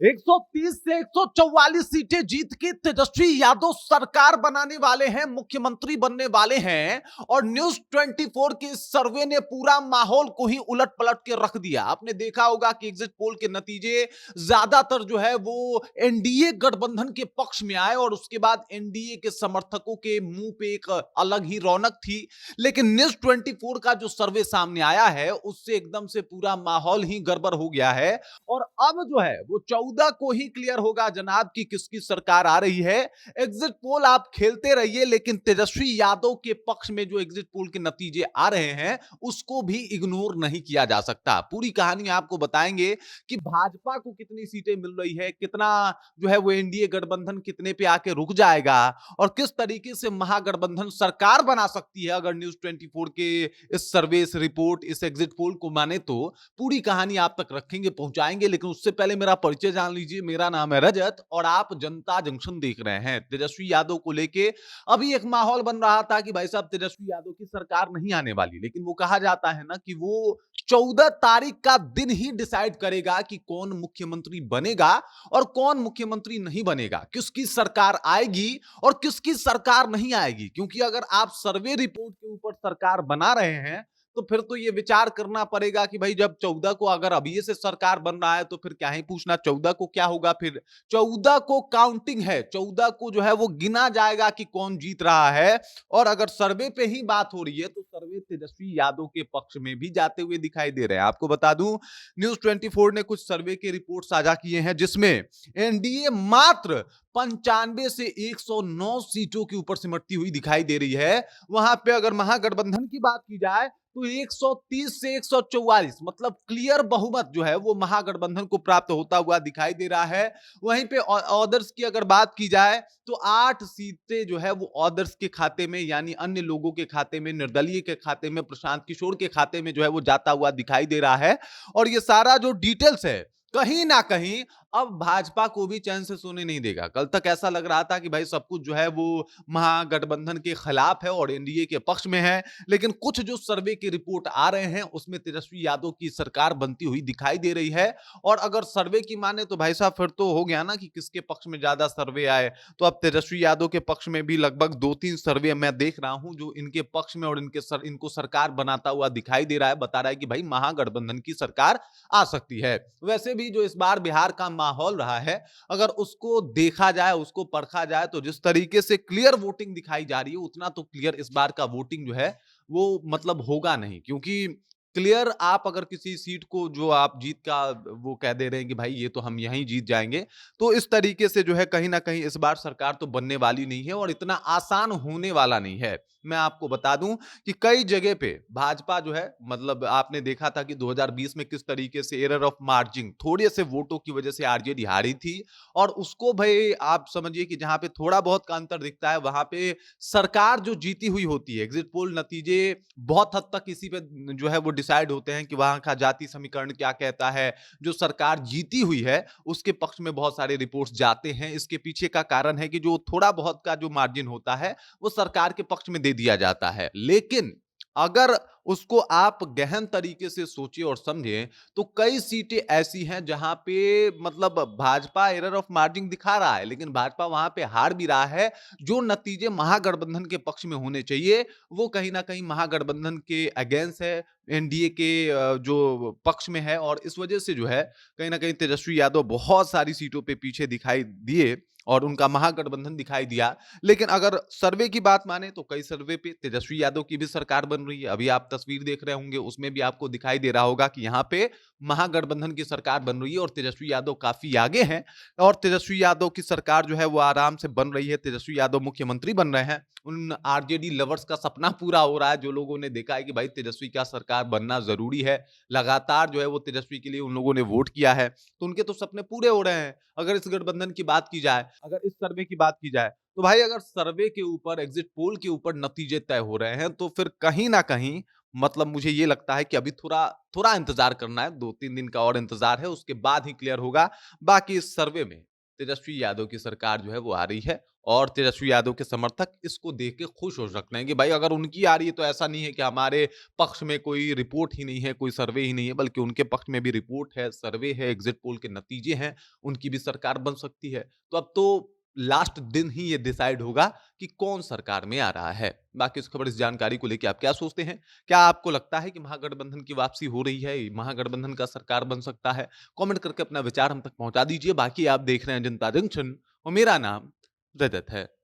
130 से 144 सीटें जीत के तेजस्वी यादव सरकार बनाने वाले हैं, मुख्यमंत्री बनने वाले हैं। और न्यूज 24 के इस सर्वे ने पूरा माहौल को ही उलट पलट के रख दिया। आपने देखा होगा कि एग्जिट पोल के नतीजे ज्यादातर जो है वो एनडीए गठबंधन के पक्ष में आए और उसके बाद एनडीए के समर्थकों के मुंह पे एक अलग ही रौनक थी। लेकिन न्यूज 24 का जो सर्वे सामने आया है उससे एकदम से पूरा माहौल ही गड़बड़ हो गया है। और अब जो है वो 14 को ही क्लियर होगा जनाब कि किसकी सरकार आ रही है। एग्जिट पोल आप खेलते रहिए, लेकिन तेजस्वी यादव के पक्ष में जो एग्जिट पोल के नतीजे आ रहे हैं उसको भी इग्नोर नहीं किया जा सकता। पूरी कहानी आपको बताएंगे कि भाजपा को कितनी सीटें मिल रही है, कितना जो है वो एनडीए गठबंधन कितने पे आके रुक जाएगा और किस तरीके से महागठबंधन सरकार बना सकती है अगर न्यूज 24 के इस सर्वे, इस रिपोर्ट, इस एग्जिट पोल को माने तो। पूरी कहानी आप तक रखेंगे, पहुंचाएंगे, लेकिन उससे पहले मेरा परिचय जान लीजिए। मेरा नाम है रजत और आप जनता जंक्शन देख रहे हैं। तेजस्वी यादव को लेके अभी एक माहौल बन रहा था कि भाई साहब तेजस्वी यादव की सरकार नहीं आने वाली, लेकिन वो कहा जाता है ना कि वो 14 तारीख का दिन ही डिसाइड करेगा कि कौन मुख्यमंत्री बनेगा और कौन मुख्यमंत्री नहीं बनेगा, किसकी सरकार आएगी और किसकी सरकार नहीं आएगी। क्योंकि अगर आप सर्वे रिपोर्ट के ऊपर सरकार बना रहे हैं तो फिर तो ये विचार करना पड़ेगा कि भाई जब 14 को अगर अभी से सरकार बन रहा है तो फिर क्या ही पूछना 14 को क्या होगा। फिर 14 को काउंटिंग है, 14 को जो है वो गिना जाएगा कि कौन जीत रहा है। और अगर सर्वे पे ही बात हो रही है तो सर्वे तेजस्वी यादव के पक्ष में भी जाते हुए दिखाई दे रहे हैं। आपको बता दूं न्यूज 24 ने कुछ सर्वे के रिपोर्ट साझा किए हैं जिसमें एनडीए मात्र 95 से 109 सीटों के ऊपर सिमटती हुई दिखाई दे रही है। वहां पे अगर महागठबंधन की बात की जाए तो 130 से 144 मतलब क्लियर बहुमत जो है वो महागठबंधन को प्राप्त होता हुआ दिखाई दे रहा है। वहीं पे ऑदर्स की अगर बात की जाए तो 8 सीटें जो है वो ऑदर्स के खाते में, यानी अन्य लोगों के खाते में, निर्दलीय के खाते में, प्रशांत किशोर के खाते में जो है वो जाता हुआ दिखाई दे रहा है। और ये सारा जो डिटेल्स है कहीं ना कहीं अब भाजपा को भी चैन से सोने नहीं देगा। कल तक ऐसा लग रहा था कि भाई सब कुछ जो है वो महागठबंधन के खिलाफ है और एनडीए के पक्ष में है, लेकिन कुछ जो सर्वे की रिपोर्ट आ रहे हैं उसमें तेजस्वी यादव की सरकार बनती हुई दिखाई दे रही है। और अगर सर्वे की माने तो भाई साहब फिर तो हो गया ना कि किसके पक्ष में ज्यादा सर्वे आए। तो अब तेजस्वी यादव के पक्ष में भी लगभग 2-3 सर्वे मैं देख रहा हूं जो इनके पक्ष में और इनको सरकार बनाता हुआ दिखाई दे रहा है, बता रहा है कि भाई महागठबंधन की सरकार आ सकती है। वैसे भी जो इस बार बिहार का माहौल रहा है अगर उसको देखा जाए, उसको परखा जाए तो जिस तरीके से क्लियर वोटिंग दिखाई जा रही है उतना तो क्लियर इस बार का वोटिंग जो है वो मतलब होगा नहीं। क्योंकि क्लियर आप अगर किसी सीट को जो आप जीत का वो कह दे रहे हैं कि भाई ये तो हम यहीं जीत जाएंगे, तो इस तरीके से जो है कहीं ना कहीं इस बार सरकार तो बनने वाली नहीं है और इतना आसान होने वाला नहीं है। मैं आपको बता दूं कि कई जगह पे भाजपा जो है मतलब आपने देखा था कि 2020 में किस तरीके से एरर ऑफ मार्जिन थोड़े से वोटों की वजह से आरजेडी हारी थी। और उसको भाई आप समझिए कि जहां पे थोड़ा बहुत का अंतर दिखता है वहां पे सरकार जो जीती हुई होती है, एग्जिट पोल नतीजे बहुत हद तक इसी पे जो है वो डिसाइड होते हैं कि वहां का जाति समीकरण क्या कहता है। जो सरकार जीती हुई है उसके पक्ष में बहुत सारे रिपोर्ट्स जाते हैं। इसके पीछे का कारण है कि जो थोड़ा बहुत का जो मार्जिन होता है वो सरकार के पक्ष में दे दिया जाता है। लेकिन अगर उसको आप गहन तरीके से सोचिए और समझें तो कई सीटें ऐसी हैं जहां पे मतलब भाजपा एरर ऑफ मार्जिन दिखा रहा है लेकिन भाजपा वहां पे हार भी रहा है। जो नतीजे महागठबंधन के पक्ष में होने चाहिए वो कहीं ना कहीं महागठबंधन के अगेंस्ट है, एनडीए के जो पक्ष में है। और इस वजह से जो है कहीं ना कहीं तेजस्वी यादव बहुत सारी सीटों पे पीछे दिखाई दिए और उनका महागठबंधन दिखाई दिया। लेकिन अगर सर्वे की बात माने तो कई सर्वे पे तेजस्वी यादव की भी सरकार बन रही है। अभी आप तस्वीर देख रहे होंगे उसमें भी आपको दिखाई दे रहा होगा कि यहाँ पे महागठबंधन की सरकार बन रही है और तेजस्वी यादव काफी आगे हैं। और तेजस्वी यादव की सरकार जो है वो आराम से बन रही है, तेजस्वी यादव मुख्यमंत्री बन रहे हैं। उन आरजेडी लवर्स का सपना पूरा हो रहा है जो लोगों ने देखा है कि भाई तेजस्वी का सरकार बनना जरूरी है। लगातार जो है वो तेजस्वी के लिए उन लोगों ने वोट किया है तो उनके तो सपने पूरे हो रहे हैं। अगर इस गठबंधन की बात की जाए, अगर इस सर्वे की बात की जाए तो भाई अगर सर्वे के ऊपर, एग्जिट पोल के ऊपर नतीजे तय हो रहे हैं तो फिर कहीं ना कहीं मतलब मुझे ये लगता है कि अभी थोड़ा थोड़ा इंतजार करना है, 2-3 दिन का और इंतजार है, उसके बाद ही क्लियर होगा बाकी इस सर्वे में। तेजस्वी यादव की सरकार जो है वो आ रही है और तेजस्वी यादव के समर्थक इसको देख के खुश हो सकते हैं कि भाई अगर उनकी आ रही है तो ऐसा नहीं है कि हमारे पक्ष में कोई रिपोर्ट ही नहीं है, कोई सर्वे ही नहीं है, बल्कि उनके पक्ष में भी रिपोर्ट है, सर्वे है, एग्जिट पोल के नतीजे हैं, उनकी भी सरकार बन सकती है। तो अब तो लास्ट दिन ही ये डिसाइड होगा कि कौन सरकार में आ रहा है। बाकी इस खबर, इस जानकारी को लेके आप क्या सोचते हैं? क्या आपको लगता है कि महागठबंधन की वापसी हो रही है? महागठबंधन का सरकार बन सकता है? कमेंट करके अपना विचार हम तक पहुंचा दीजिए। बाकी आप देख रहे हैं जनता जंक्शन और मेरा नाम रजत है।